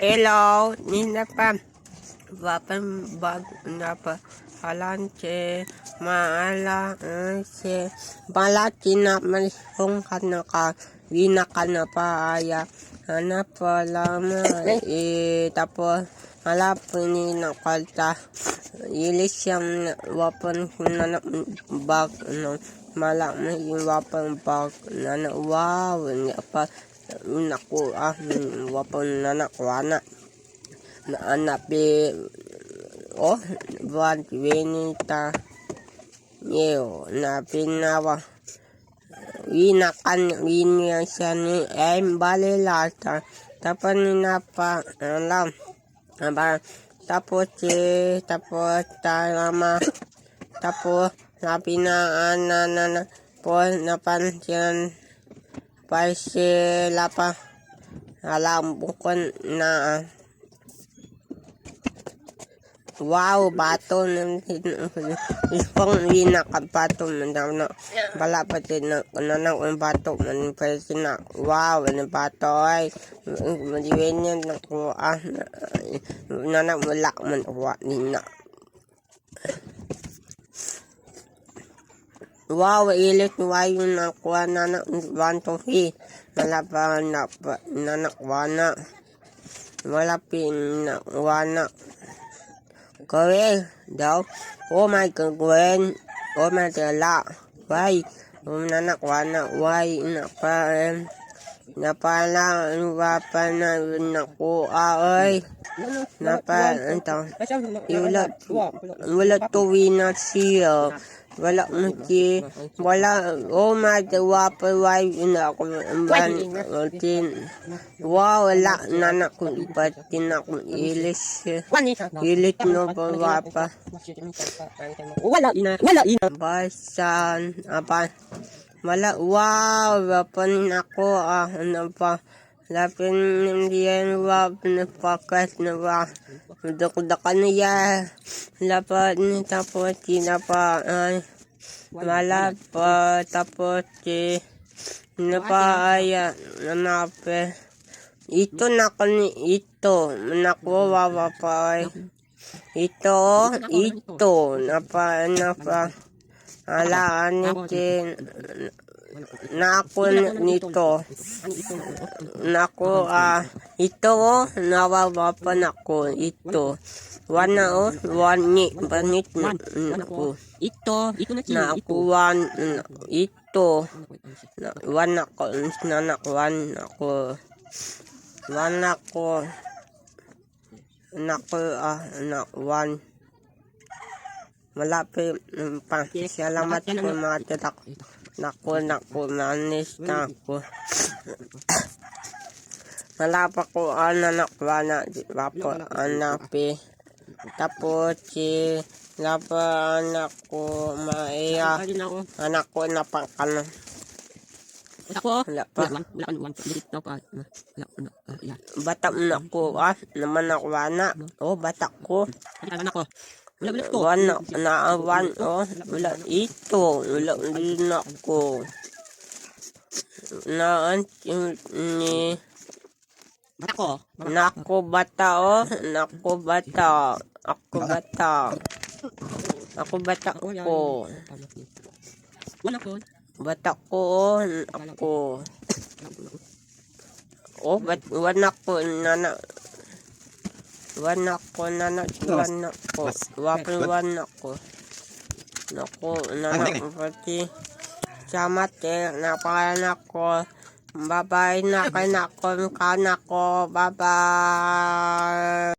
Hello, Nina pa. Wapan bag na pa. Halanche, maala, se, balati na malisong ka na ka, wina ka na pa aya. Hanap pa lama, tapos halapin ni na kalta. Ilis siyang wapan na bag, no, malak na yung wapan bag, na wow, nga pa. Naku wapan na anak buat wenita yo na pinawa winakan winya siya ni balilata tapos ninapa alam tapos talama tapos napinaan na po napansin paisi lapa alam bukan na wow bato ng isang winakabato na bala pati na ng bato man pwede na wow ang bato ay madiwin yan na kuha na wala man kuha nina. Wow, ilit wayo na kuha na bantong hi. Malapan na nakwana. Malapin na wana. Gwen daw. Oh my God, Gwen. Oh my God, why? Nakwana. Why? Napala. Wapa na nakuha. Ay. Ito. Wala tuwi na siya. Wala maki wala oh my God why na ako wow wala na ko ipatin ako ilis no wapa wala ina basan apa wala wow wapan ako ano pa lapin diyan wapan pakas na ba dakan niya lapat ni tapos tinapa malapa tapos napaya nape ito nakuwawa pa ito napa alaan nitin nako nito nako ito nawawa pa nako ito wana wani banit nako ito na ako ito wana ko wana ko wan malapit pa salamat po mga tatak nako manis na ako malapa ko nakwana wapo anapi tapos lapa anak ko maiya anak ko napangkan batak na ko naman nakwana batak ko wana naawan wala ito wala din ako naan ni nako bata ako bata ko wana ko wapan nako pati samat napangalan ko bye bye na kanak ko bye bye.